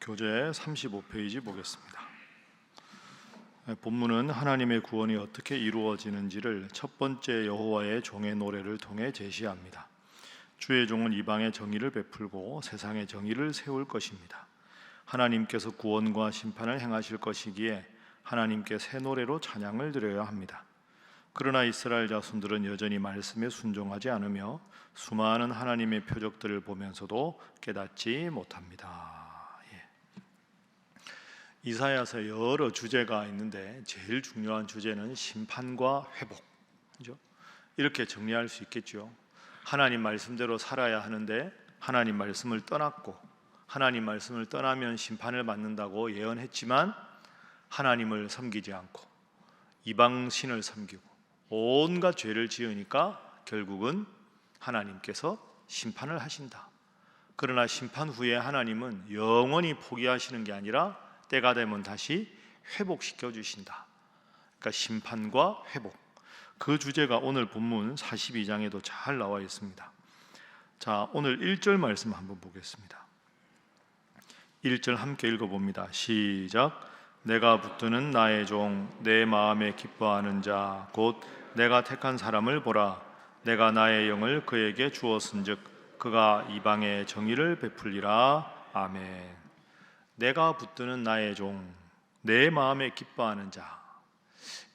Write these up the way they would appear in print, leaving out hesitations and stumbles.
교재 35페이지 보겠습니다. 본문은 하나님의 구원이 어떻게 이루어지는지를 첫 번째 여호와의 종의 노래를 통해 제시합니다. 주의 종은 이방의 정의를 베풀고 세상의 정의를 세울 것입니다. 하나님께서 구원과 심판을 행하실 것이기에 하나님께 새 노래로 찬양을 드려야 합니다. 그러나 이스라엘 자손들은 여전히 말씀에 순종하지 않으며 수많은 하나님의 표적들을 보면서도 깨닫지 못합니다. 이사야서에 여러 주제가 있는데 제일 중요한 주제는 심판과 회복, 그죠? 이렇게 정리할 수 있겠죠. 하나님 말씀대로 살아야 하는데 하나님 말씀을 떠났고 하나님 말씀을 떠나면 심판을 받는다고 예언했지만 하나님을 섬기지 않고 이방신을 섬기고 온갖 죄를 지으니까 결국은 하나님께서 심판을 하신다. 그러나 심판 후에 하나님은 영원히 포기하시는 게 아니라 때가 되면 다시 회복시켜 주신다. 그러니까 심판과 회복, 그 주제가 오늘 본문 42장에도 잘 나와 있습니다. 자, 오늘 1절 말씀 한번 보겠습니다. 1절 함께 읽어봅니다. 시작. 내가 붙드는 나의 종, 내 마음에 기뻐하는 자, 곧 내가 택한 사람을 보라. 내가 나의 영을 그에게 주었은즉 그가 이방의 정의를 베풀리라. 아멘. 내가 붙드는 나의 종, 내 마음에 기뻐하는 자.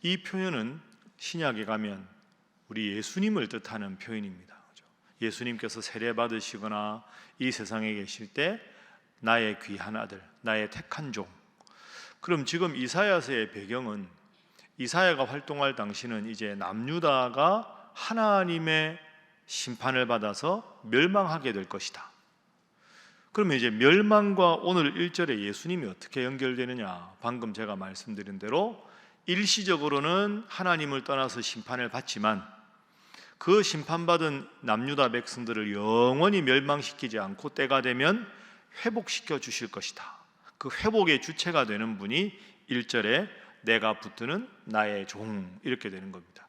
이 표현은 신약에 가면 우리 예수님을 뜻하는 표현입니다. 예수님께서 세례 받으시거나 이 세상에 계실 때 나의 귀한 아들, 나의 택한 종. 그럼 지금 이사야서의 배경은 이사야가 활동할 당시는 이제 남유다가 하나님의 심판을 받아서 멸망하게 될 것이다. 그러면 이제 멸망과 오늘 1절에 예수님이 어떻게 연결되느냐? 방금 제가 말씀드린 대로 일시적으로는 하나님을 떠나서 심판을 받지만 그 심판받은 남유다 백성들을 영원히 멸망시키지 않고 때가 되면 회복시켜 주실 것이다. 그 회복의 주체가 되는 분이 1절에 내가 붙드는 나의 종, 이렇게 되는 겁니다.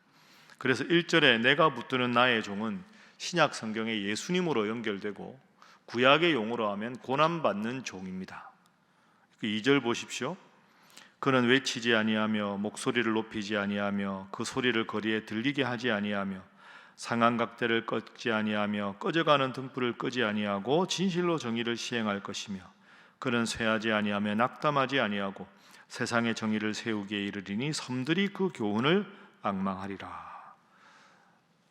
그래서 1절에 내가 붙드는 나의 종은 신약 성경에 예수님으로 연결되고 구약의 용어로 하면 고난받는 종입니다. 2절 보십시오. 그는 외치지 아니하며 목소리를 높이지 아니하며 그 소리를 거리에 들리게 하지 아니하며 상한 각대를 꺾지 아니하며 꺼져가는 등불을 끄지 아니하고 진실로 정의를 시행할 것이며 그는 쇠하지 아니하며 낙담하지 아니하고 세상의 정의를 세우기에 이르리니 섬들이 그 교훈을 앙망하리라.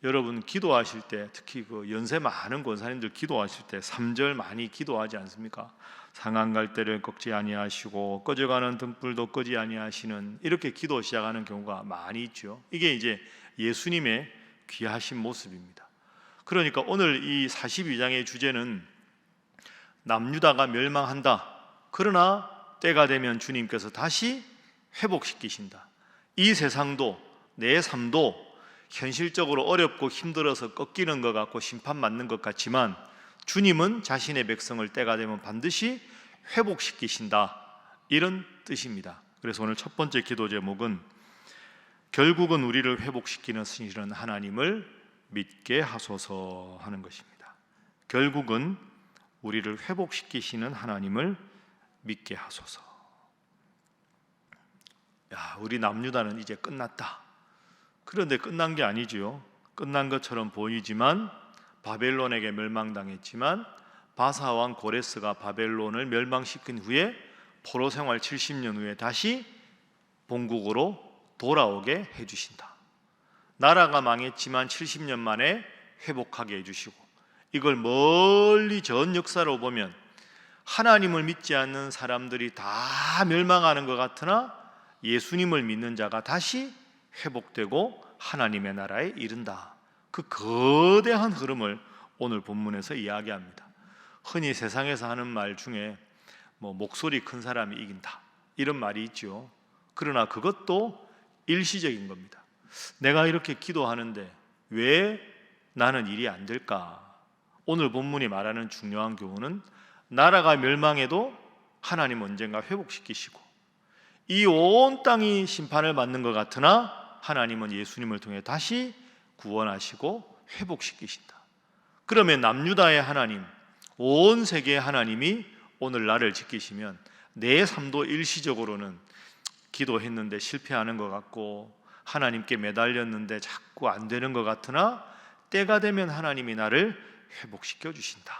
여러분 기도하실 때 특히 그 연세 많은 권사님들 기도하실 때 3절 많이 기도하지 않습니까? 상한 갈대를 꺾지 아니하시고 꺼져가는 등불도 끄지 아니하시는, 이렇게 기도 시작하는 경우가 많이 있죠. 이게 이제 예수님의 귀하신 모습입니다. 그러니까 오늘 이 42장의 주제는 남유다가 멸망한다. 그러나 때가 되면 주님께서 다시 회복시키신다. 이 세상도 내 삶도 현실적으로 어렵고 힘들어서 꺾이는 것 같고 심판받는 것 같지만 주님은 자신의 백성을 때가 되면 반드시 회복시키신다, 이런 뜻입니다. 그래서 오늘 첫 번째 기도 제목은 결국은 우리를 회복시키는 신이신 하나님을 믿게 하소서 하는 것입니다. 결국은 우리를 회복시키시는 하나님을 믿게 하소서. 우리 남유다는 이제 끝났다. 그런데 끝난 게 아니지요. 끝난 것처럼 보이지만 바벨론에게 멸망당했지만 바사왕 고레스가 바벨론을 멸망시킨 후에 포로 생활 70년 후에 다시 본국으로 돌아오게 해주신다. 나라가 망했지만 70년 만에 회복하게 해주시고, 이걸 멀리 전 역사로 보면 하나님을 믿지 않는 사람들이 다 멸망하는 것 같으나 예수님을 믿는 자가 다시 회복되고 하나님의 나라에 이른다. 그 거대한 흐름을 오늘 본문에서 이야기합니다. 흔히 세상에서 하는 말 중에 목소리 큰 사람이 이긴다, 이런 말이 있죠. 그러나 그것도 일시적인 겁니다. 내가 이렇게 기도하는데 왜 나는 일이 안 될까? 오늘 본문이 말하는 중요한 교훈은 나라가 멸망해도 하나님 언젠가 회복시키시고 이 온 땅이 심판을 받는 것 같으나 하나님은 예수님을 통해 다시 구원하시고 회복시키신다. 그러면 남유다의 하나님, 온 세계의 하나님이 오늘 나를 지키시면 내 삶도 일시적으로는 기도했는데 실패하는 것 같고 하나님께 매달렸는데 자꾸 안 되는 것 같으나 때가 되면 하나님이 나를 회복시켜 주신다.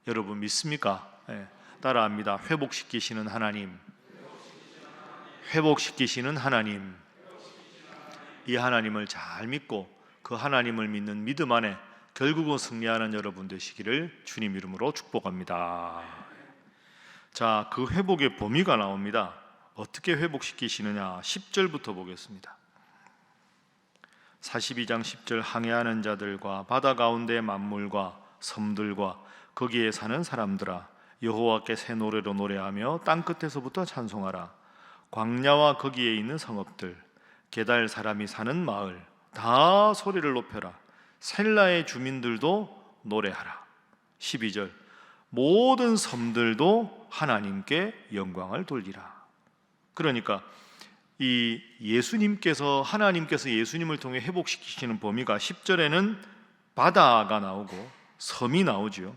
여러분 믿습니까? 네, 따라합니다. 회복시키시는 하나님, 회복시키시는 하나님. 이 하나님을 잘 믿고 그 하나님을 믿는 믿음 안에 결국은 승리하는 여러분 되시기를 주님 이름으로 축복합니다. 자, 그 회복의 범위가 나옵니다. 어떻게 회복시키시느냐? 10절부터 보겠습니다. 42장 10절 항해하는 자들과 바다 가운데 만물과 섬들과 거기에 사는 사람들아 여호와께 새 노래로 노래하며 땅끝에서부터 찬송하라. 광야와 거기에 있는 성읍들 게달 사람이 사는 마을 다 소리를 높여라. 셀라의 주민들도 노래하라. 12절 모든 섬들도 하나님께 영광을 돌리라. 그러니까 이 예수님께서 하나님께서 예수님을 통해 회복시키시는 범위가 10절에는 바다가 나오고 섬이 나오죠.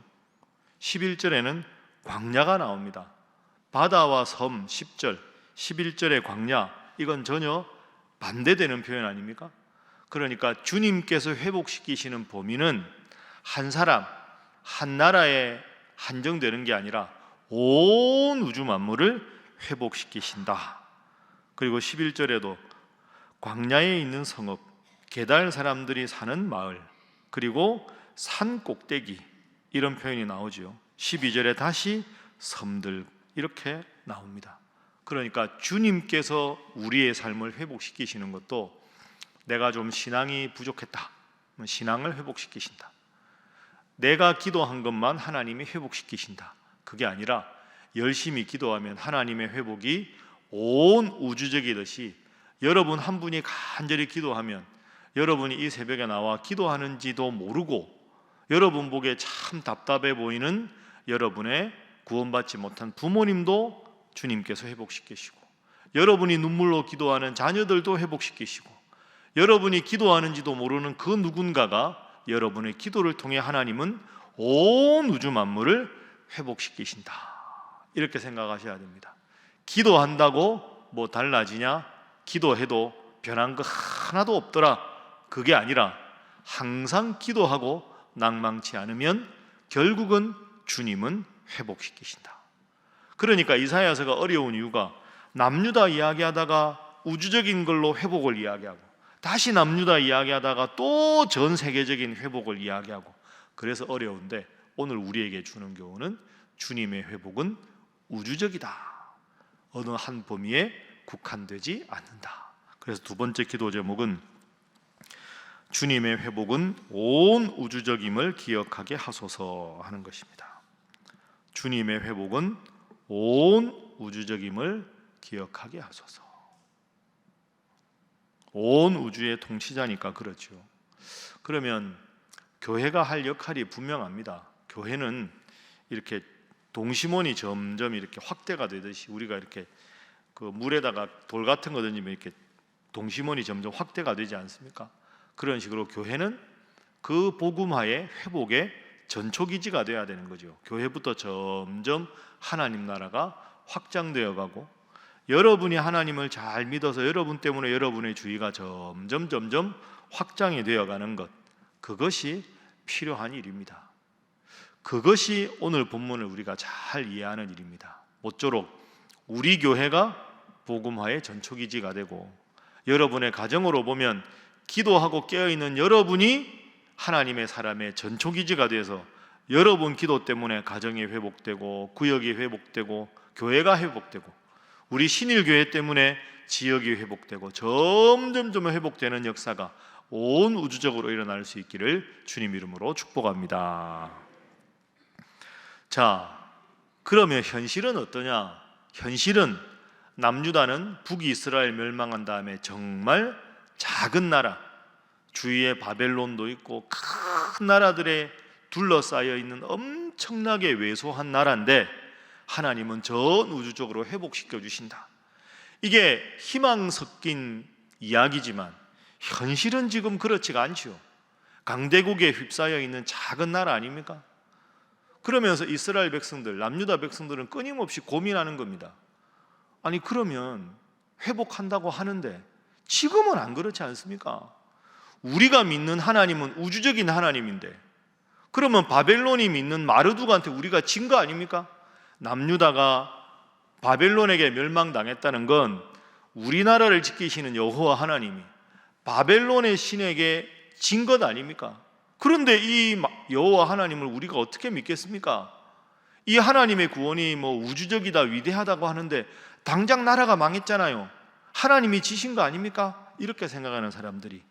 11절에는 광야가 나옵니다. 바다와 섬 10절, 11절의 광야, 이건 전혀 반대되는 표현 아닙니까? 그러니까 주님께서 회복시키시는 범위는 한 사람, 한 나라에 한정되는 게 아니라 온 우주 만물을 회복시키신다. 그리고 11절에도 광야에 있는 성읍, 게달 사람들이 사는 마을, 그리고 산 꼭대기 이런 표현이 나오죠. 12절에 다시 섬들 이렇게 나옵니다. 그러니까 주님께서 우리의 삶을 회복시키시는 것도 내가 좀 신앙이 부족했다, 신앙을 회복시키신다. 내가 기도한 것만 하나님이 회복시키신다. 그게 아니라 열심히 기도하면 하나님의 회복이 온 우주적이듯이 여러분 한 분이 간절히 기도하면 여러분이 이 새벽에 나와 기도하는지도 모르고 여러분 보기에 참 답답해 보이는 여러분의 구원받지 못한 부모님도 주님께서 회복시키시고 여러분이 눈물로 기도하는 자녀들도 회복시키시고 여러분이 기도하는지도 모르는 그 누군가가 여러분의 기도를 통해 하나님은 온 우주 만물을 회복시키신다. 이렇게 생각하셔야 됩니다. 기도한다고 뭐 달라지냐? 기도해도 변한 거 하나도 없더라. 그게 아니라 항상 기도하고 낭망치 않으면 결국은 주님은 회복시키신다. 그러니까 이사야서가 어려운 이유가 남유다 이야기하다가 우주적인 걸로 회복을 이야기하고 다시 남유다 이야기하다가 또 전 세계적인 회복을 이야기하고 그래서 어려운데 오늘 우리에게 주는 교훈은 주님의 회복은 우주적이다. 어느 한 범위에 국한되지 않는다. 그래서 두 번째 기도 제목은 주님의 회복은 온 우주적임을 기억하게 하소서 하는 것입니다. 주님의 회복은 온 우주적임을 기억하게 하소서. 온 우주의 통치자니까 그렇죠. 그러면 교회가 할 역할이 분명합니다. 교회는 이렇게 동심원이 점점 이렇게 확대가 되듯이 우리가 이렇게 그 물에다가 돌 같은 거 던지면 이렇게 동심원이 점점 확대가 되지 않습니까? 그런 식으로 교회는 그 복음화의 회복의 전초기지가 되어야 되는 거죠. 교회부터 점점 하나님 나라가 확장되어 가고 여러분이 하나님을 잘 믿어서 여러분 때문에 여러분의 주의가 점점 확장이 되어가는 것, 그것이 필요한 일입니다. 그것이 오늘 본문을 우리가 잘 이해하는 일입니다. 모쪼록 우리 교회가 복음화의 전초기지가 되고 여러분의 가정으로 보면 기도하고 깨어있는 여러분이 하나님의 사람의 전초기지가 돼서 여러분 기도 때문에 가정이 회복되고 구역이 회복되고 교회가 회복되고 우리 신일교회 때문에 지역이 회복되고 점점 회복되는 역사가 온 우주적으로 일어날 수 있기를 주님 이름으로 축복합니다. 자, 그러면 현실은 어떠냐? 현실은 남유다는 북이스라엘 멸망한 다음에 정말 작은 나라, 주위에 바벨론도 있고 큰 나라들에 둘러싸여 있는 엄청나게 왜소한 나라인데 하나님은 전 우주적으로 회복시켜 주신다. 이게 희망 섞인 이야기지만 현실은 지금 그렇지가 않죠. 강대국에 휩싸여 있는 작은 나라 아닙니까? 그러면서 이스라엘 백성들, 남유다 백성들은 끊임없이 고민하는 겁니다. 아니 그러면 회복한다고 하는데 지금은 안 그렇지 않습니까? 우리가 믿는 하나님은 우주적인 하나님인데, 그러면 바벨론이 믿는 마르두크한테 우리가 진 거 아닙니까? 남유다가 바벨론에게 멸망당했다는 건 우리나라를 지키시는 여호와 하나님이 바벨론의 신에게 진 것 아닙니까? 그런데 이 여호와 하나님을 우리가 어떻게 믿겠습니까? 이 하나님의 구원이 우주적이다, 위대하다고 하는데 당장 나라가 망했잖아요. 하나님이 지신 거 아닙니까? 이렇게 생각하는 사람들이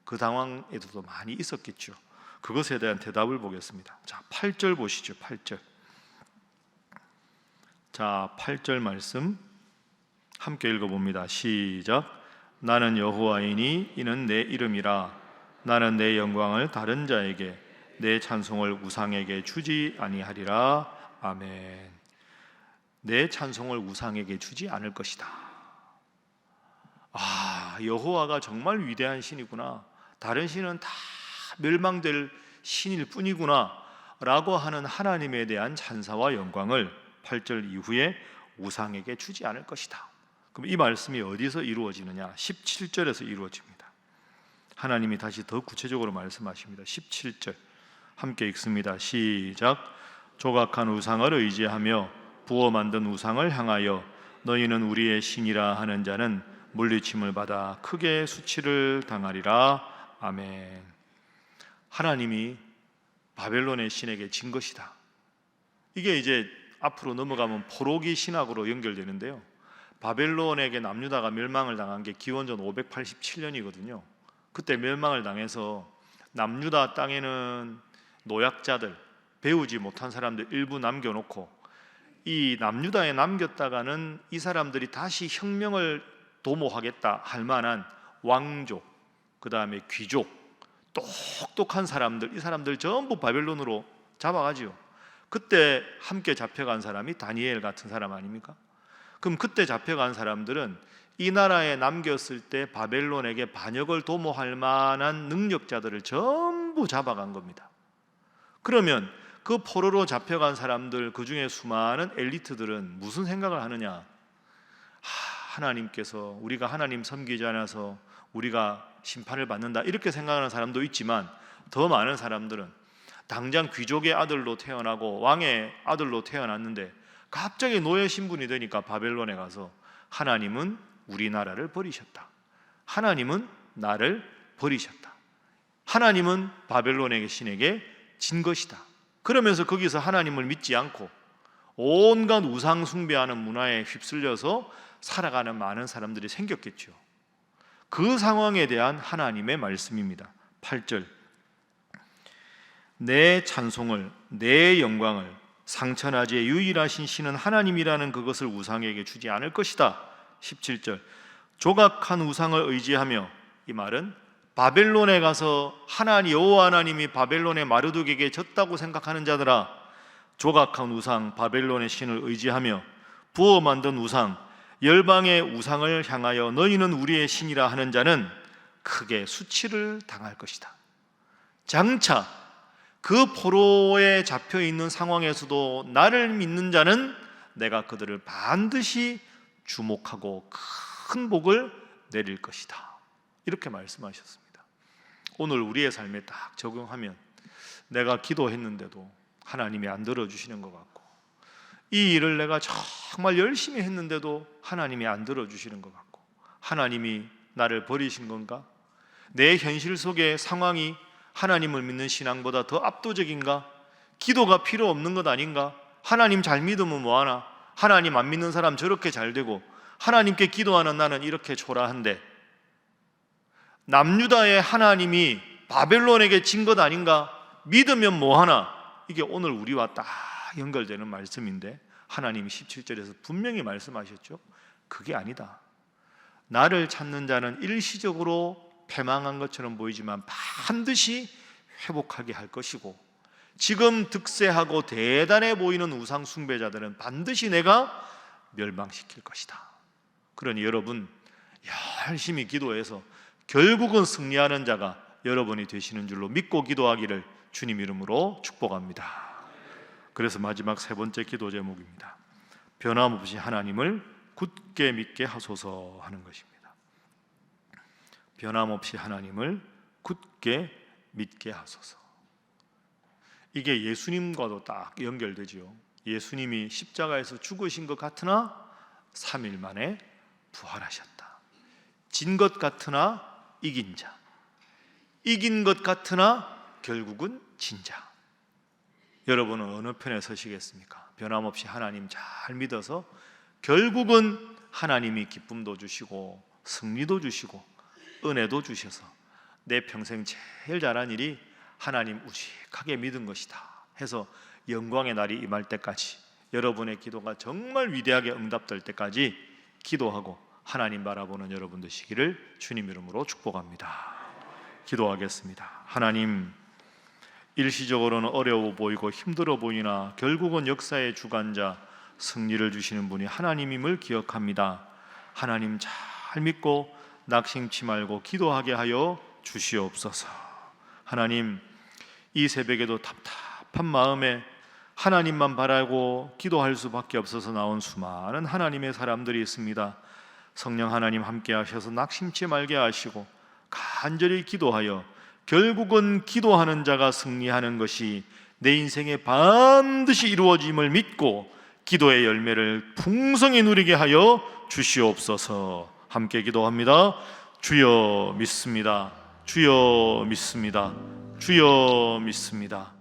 그 당황에도 많이 있었겠죠. 그것에 대한 대답을 보겠습니다. 자, 8절 보시죠. 8절. 자, 8절 말씀 함께 읽어봅니다. 시작. 나는 여호와이니 이는 내 이름이라. 나는 내 영광을 다른 자에게, 내 찬송을 우상에게 주지 아니하리라. 아멘. 내 찬송을 우상에게 주지 않을 것이다. 여호와가 정말 위대한 신이구나, 다른 신은 다 멸망될 신일 뿐이구나 라고 하는 하나님에 대한 찬사와 영광을 8절 이후에 우상에게 주지 않을 것이다. 그럼 이 말씀이 어디서 이루어지느냐? 17절에서 이루어집니다. 하나님이 다시 더 구체적으로 말씀하십니다. 17절 함께 읽습니다. 시작. 조각한 우상을 의지하며 부어 만든 우상을 향하여 너희는 우리의 신이라 하는 자는 물리침을 받아 크게 수치를 당하리라. 아멘. 하나님이 바벨론의 신에게 진 것이다. 이게 이제 앞으로 넘어가면 포로기 신학으로 연결되는데요. 바벨론에게 남유다가 멸망을 당한 게 기원전 587년이거든요. 그때 멸망을 당해서 남유다 땅에는 노약자들, 배우지 못한 사람들 일부 남겨놓고, 이 남유다에 남겼다가는 이 사람들이 다시 혁명을 도모하겠다 할 만한 왕족, 그 다음에 귀족, 똑똑한 사람들, 이 사람들 전부 바벨론으로 잡아가지요. 그때 함께 잡혀간 사람이 다니엘 같은 사람 아닙니까? 그럼 그때 잡혀간 사람들은 이 나라에 남겼을 때 바벨론에게 반역을 도모할 만한 능력자들을 전부 잡아간 겁니다. 그러면 그 포로로 잡혀간 사람들, 그 중에 수많은 엘리트들은 무슨 생각을 하느냐? 하나님께서 우리가 하나님 섬기지 않아서 우리가 심판을 받는다, 이렇게 생각하는 사람도 있지만, 더 많은 사람들은 당장 귀족의 아들로 태어나고 왕의 아들로 태어났는데 갑자기 노예 신분이 되니까 바벨론에 가서 하나님은 우리나라를 버리셨다, 하나님은 나를 버리셨다, 하나님은 바벨론의 신에게 진 것이다, 그러면서 거기서 하나님을 믿지 않고 온갖 우상 숭배하는 문화에 휩쓸려서 살아가는 많은 사람들이 생겼겠죠. 그 상황에 대한 하나님의 말씀입니다. 8절. 내 찬송을, 내 영광을 상천하지의 유일하신 신은 하나님이라는 그것을 우상에게 주지 않을 것이다. 17절. 조각한 우상을 의지하며, 이 말은 바벨론에 가서 여호와 하나님이 바벨론의 마르둑에게 졌다고 생각하는 자들아, 조각한 우상 바벨론의 신을 의지하며 부어 만든 우상 열방의 우상을 향하여 너희는 우리의 신이라 하는 자는 크게 수치를 당할 것이다. 장차 그 포로에 잡혀 있는 상황에서도 나를 믿는 자는 내가 그들을 반드시 주목하고 큰 복을 내릴 것이다. 이렇게 말씀하셨습니다. 오늘 우리의 삶에 딱 적용하면 내가 기도했는데도 하나님이 안 들어주시는 것 같고, 이 일을 내가 정말 열심히 했는데도 하나님이 안 들어주시는 것 같고, 하나님이 나를 버리신 건가? 내 현실 속의 상황이 하나님을 믿는 신앙보다 더 압도적인가? 기도가 필요 없는 것 아닌가? 하나님 잘 믿으면 뭐하나? 하나님 안 믿는 사람 저렇게 잘 되고 하나님께 기도하는 나는 이렇게 초라한데, 남유다의 하나님이 바벨론에게 진 것 아닌가? 믿으면 뭐하나? 이게 오늘 우리와 딱 연결되는 말씀인데, 하나님이 17절에서 분명히 말씀하셨죠. 그게 아니다. 나를 찾는 자는 일시적으로 패망한 것처럼 보이지만 반드시 회복하게 할 것이고, 지금 득세하고 대단해 보이는 우상 숭배자들은 반드시 내가 멸망시킬 것이다. 그러니 여러분 열심히 기도해서 결국은 승리하는 자가 여러분이 되시는 줄로 믿고 기도하기를 주님 이름으로 축복합니다. 그래서 마지막 세 번째 기도 제목입니다. 변함없이 하나님을 굳게 믿게 하소서 하는 것입니다. 변함없이 하나님을 굳게 믿게 하소서. 이게 예수님과도 딱 연결되지요. 예수님이 십자가에서 죽으신 것 같으나 3일 만에 부활하셨다. 진 것 같으나 이긴 자, 이긴 것 같으나 결국은 진 자. 여러분은 어느 편에 서시겠습니까? 변함없이 하나님 잘 믿어서 결국은 하나님이 기쁨도 주시고 승리도 주시고 은혜도 주셔서 내 평생 제일 잘한 일이 하나님 우직하게 믿은 것이다 해서 영광의 날이 임할 때까지, 여러분의 기도가 정말 위대하게 응답될 때까지 기도하고 하나님 바라보는 여러분 되시기를 주님 이름으로 축복합니다. 기도하겠습니다. 하나님, 일시적으로는 어려워 보이고 힘들어 보이나 결국은 역사의 주관자, 승리를 주시는 분이 하나님임을 기억합니다. 하나님 잘 믿고 낙심치 말고 기도하게 하여 주시옵소서. 하나님, 이 새벽에도 답답한 마음에 하나님만 바라고 기도할 수밖에 없어서 나온 수많은 하나님의 사람들이 있습니다. 성령 하나님 함께 하셔서 낙심치 말게 하시고 간절히 기도하여 결국은 기도하는 자가 승리하는 것이 내 인생에 반드시 이루어짐을 믿고 기도의 열매를 풍성히 누리게 하여 주시옵소서. 함께 기도합니다. 주여 믿습니다. 주여 믿습니다. 주여 믿습니다.